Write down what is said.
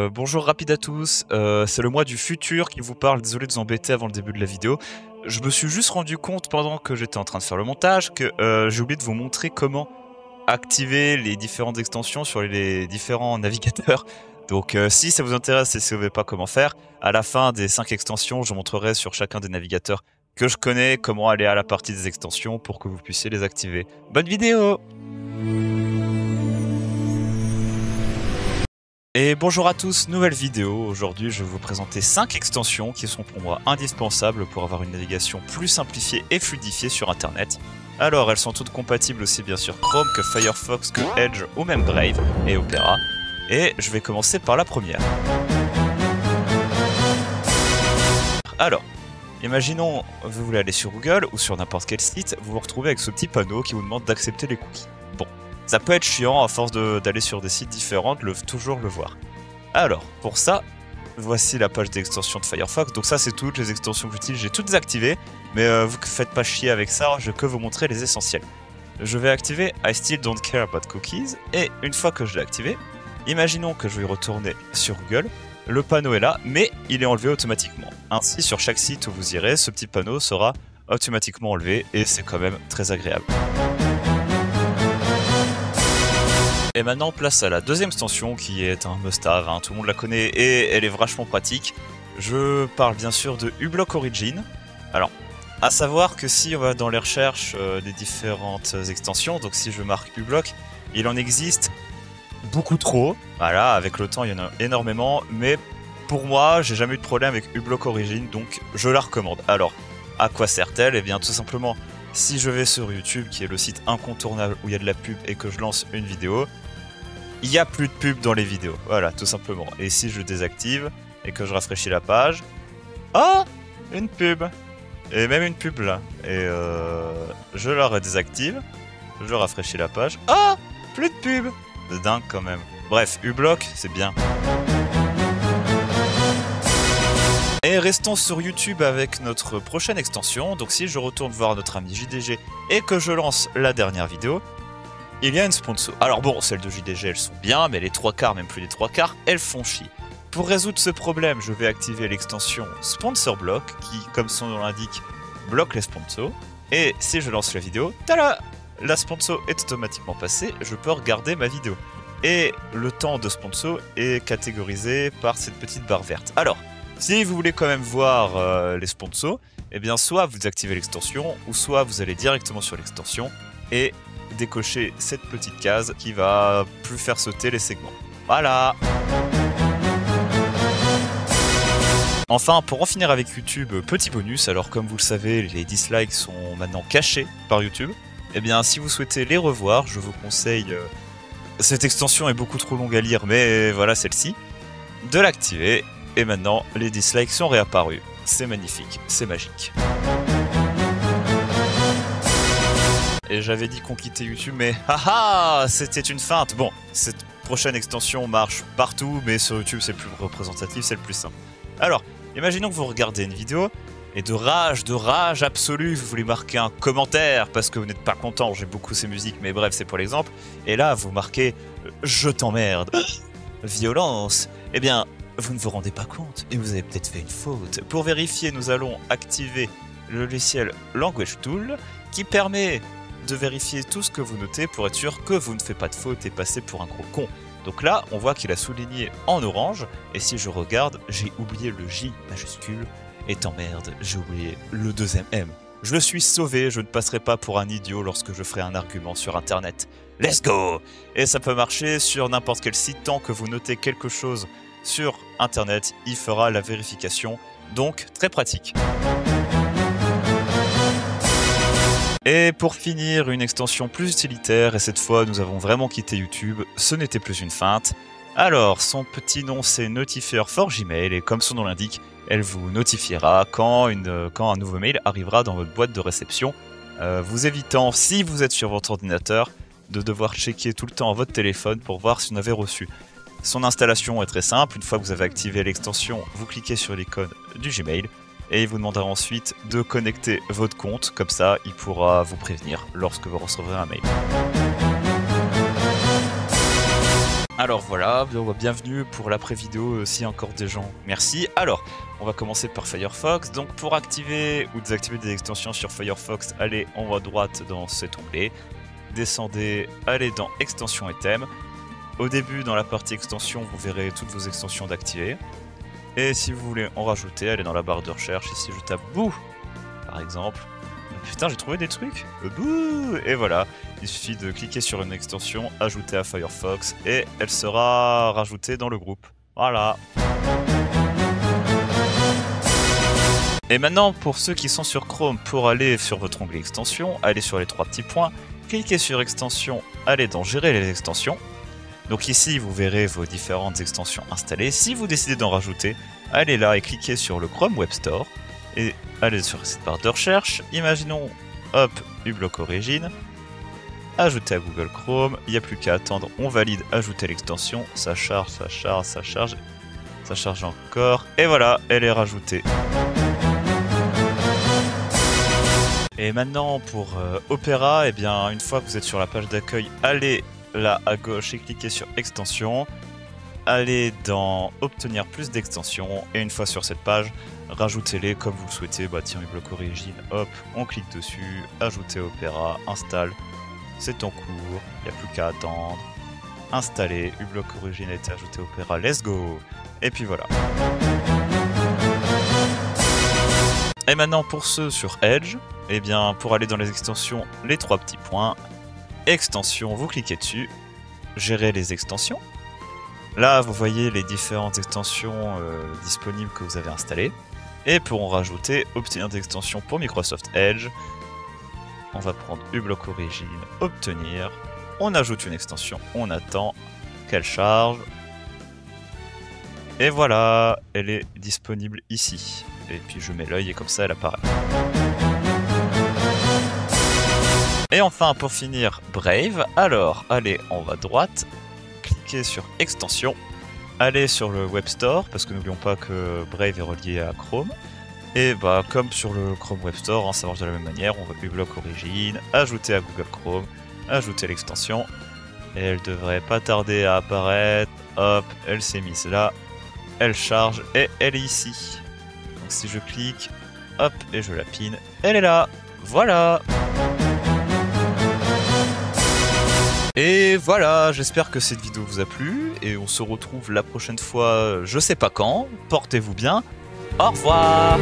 Bonjour rapide à tous, c'est le moi du futur qui vous parle, désolé de vous embêter avant le début de la vidéo. Je me suis juste rendu compte pendant que j'étais en train de faire le montage que j'ai oublié de vous montrer comment activer les différentes extensions sur les différents navigateurs. Donc si ça vous intéresse et si vous ne savez pas comment faire, à la fin des 5 extensions, je montrerai sur chacun des navigateurs que je connais comment aller à la partie des extensions pour que vous puissiez les activer. Bonne vidéo! Et bonjour à tous, nouvelle vidéo. Aujourd'hui je vais vous présenter 5 extensions qui sont pour moi indispensables pour avoir une navigation plus simplifiée et fluidifiée sur internet. Alors elles sont toutes compatibles aussi bien sûr Chrome que Firefox, que Edge ou même Brave et Opera. Et je vais commencer par la première. Alors, imaginons vous voulez aller sur Google ou sur n'importe quel site, vous vous retrouvez avec ce petit panneau qui vous demande d'accepter les cookies. Bon. Ça peut être chiant à force d'aller sur des sites différents, de toujours le voir. Alors, pour ça, voici la page d'extension de Firefox. Donc ça, c'est toutes les extensions que j'utilise. J'ai toutes activées, mais vous ne faites pas chier avec ça, je vais que vous montrer les essentiels. Je vais activer I Still Don't Care About Cookies, et une fois que je l'ai activé, imaginons que je vais retourner sur Google. Le panneau est là, mais il est enlevé automatiquement. Ainsi, sur chaque site où vous irez, ce petit panneau sera automatiquement enlevé, et c'est quand même très agréable. Et maintenant, place à la deuxième extension qui est un must-have, hein, tout le monde la connaît et elle est vachement pratique. Je parle bien sûr de uBlock Origin. Alors, à savoir que si on va dans les recherches des différentes extensions, donc si je marque uBlock, il en existe beaucoup trop. Voilà, avec le temps il y en a énormément, mais pour moi, j'ai jamais eu de problème avec uBlock Origin, donc je la recommande. Alors, à quoi sert-elle? Eh bien, tout simplement, si je vais sur YouTube, qui est le site incontournable où il y a de la pub et que je lance une vidéo, il n'y a plus de pub dans les vidéos, voilà, tout simplement. Et si je désactive et que je rafraîchis la page, ah, une pub, et même une pub là. Et je la redésactive, je rafraîchis la page, ah, plus de pub, c'est dingue quand même. Bref, uBlock, c'est bien. Et restons sur YouTube avec notre prochaine extension. Donc si je retourne voir notre ami JDG et que je lance la dernière vidéo, il y a une sponsor. Alors bon, celles de JDG elles sont bien, mais les 3/4, même plus les 3/4, elles font chier. Pour résoudre ce problème, je vais activer l'extension Sponsor Block, qui, comme son nom l'indique, bloque les sponsors. Et si je lance la vidéo, tada! La sponsor est automatiquement passée, je peux regarder ma vidéo. Et le temps de sponsor est catégorisé par cette petite barre verte. Alors, si vous voulez quand même voir les sponsors, eh bien soit vous activez l'extension, ou soit vous allez directement sur l'extension et décocher cette petite case qui va plus faire sauter les segments. Voilà. Enfin, pour en finir avec YouTube, petit bonus, alors comme vous le savez, les dislikes sont maintenant cachés par YouTube. Eh bien, si vous souhaitez les revoir, je vous conseille, cette extension est beaucoup trop longue à lire, mais voilà celle-ci, de l'activer. Et maintenant, les dislikes sont réapparus. C'est magnifique, c'est magique. Et j'avais dit qu'on quittait YouTube, mais haha, c'était une feinte. Bon, cette prochaine extension marche partout, mais sur YouTube c'est le plus représentatif, c'est le plus simple. Alors, imaginons que vous regardez une vidéo, et de rage absolue, vous voulez marquer un commentaire, parce que vous n'êtes pas content, j'aime beaucoup ces musiques, mais bref, c'est pour l'exemple. Et là, vous marquez « Je t'emmerde »,« Violence », eh bien, vous ne vous rendez pas compte, et vous avez peut-être fait une faute. Pour vérifier, nous allons activer le logiciel Language Tool, qui permet de vérifier tout ce que vous notez pour être sûr que vous ne faites pas de faute et passer pour un gros con. Donc là, on voit qu'il a souligné en orange, et si je regarde, j'ai oublié le J majuscule, et t'emmerde, j'ai oublié le deuxième M. Je suis sauvé, je ne passerai pas pour un idiot lorsque je ferai un argument sur internet. Let's go! Et ça peut marcher sur n'importe quel site, tant que vous notez quelque chose sur internet, il fera la vérification, donc très pratique. Et pour finir, une extension plus utilitaire, et cette fois nous avons vraiment quitté YouTube, ce n'était plus une feinte. Alors, son petit nom c'est Notifier for Gmail, et comme son nom l'indique, elle vous notifiera quand un nouveau mail arrivera dans votre boîte de réception, vous évitant, si vous êtes sur votre ordinateur, de devoir checker tout le temps votre téléphone pour voir si vous en avez reçu. Son installation est très simple, une fois que vous avez activé l'extension, vous cliquez sur l'icône du Gmail, et il vous demandera ensuite de connecter votre compte, comme ça il pourra vous prévenir lorsque vous recevrez un mail. Alors voilà, bienvenue pour l'après-vidéo s'il y a encore des gens. Merci. Alors, on va commencer par Firefox. Donc pour activer ou désactiver des extensions sur Firefox, allez en haut à droite dans cet onglet. Descendez, allez dans extensions et thèmes. Au début, dans la partie extensions, vous verrez toutes vos extensions d'activer. Et si vous voulez en rajouter, allez dans la barre de recherche. Ici, je tape Boo, par exemple. Putain, j'ai trouvé des trucs. Bouh. Et voilà, il suffit de cliquer sur une extension, ajouter à Firefox, et elle sera rajoutée dans le groupe. Voilà. Et maintenant, pour ceux qui sont sur Chrome, pour aller sur votre onglet extension, allez sur les trois petits points, cliquez sur extension, allez dans gérer les extensions. Donc ici, vous verrez vos différentes extensions installées. Si vous décidez d'en rajouter, allez là et cliquez sur le Chrome Web Store. Et allez sur cette barre de recherche. Imaginons, hop, uBlock Origin. Ajouter à Google Chrome. Il n'y a plus qu'à attendre. On valide, ajouter l'extension. Ça charge, ça charge, ça charge. Ça charge encore. Et voilà, elle est rajoutée. Et maintenant, pour Opera, eh bien, une fois que vous êtes sur la page d'accueil, allez là à gauche et cliquez sur extension, allez dans obtenir plus d'extensions et une fois sur cette page, rajoutez-les comme vous le souhaitez. Bah tiens, uBlock Origin, hop, on clique dessus, ajouter Opera, installe, c'est en cours, il n'y a plus qu'à attendre, installer, uBlock Origin a été ajouté Opera, let's go. Et puis voilà. Et maintenant pour ceux sur Edge, eh bien pour aller dans les extensions, les trois petits points, extension, vous cliquez dessus, gérer les extensions. Là, vous voyez les différentes extensions disponibles que vous avez installées. Et pour en rajouter, obtenir des extensions pour Microsoft Edge. On va prendre uBlock Origin, obtenir. On ajoute une extension, on attend qu'elle charge. Et voilà, elle est disponible ici. Et puis je mets l'œil et comme ça elle apparaît. Et enfin, pour finir, Brave. Alors, allez en haut à droite, cliquez sur Extension, allez sur le Web Store, parce que n'oublions pas que Brave est relié à Chrome. Et bah, comme sur le Chrome Web Store, hein, ça marche de la même manière, on va uBlock Origin, ajouter à Google Chrome, ajouter l'extension, et elle devrait pas tarder à apparaître. Hop, elle s'est mise là, elle charge, et elle est ici. Donc si je clique, hop, et je la pin, elle est là. Voilà. Et voilà, j'espère que cette vidéo vous a plu, et on se retrouve la prochaine fois, je sais pas quand, portez-vous bien, au revoir.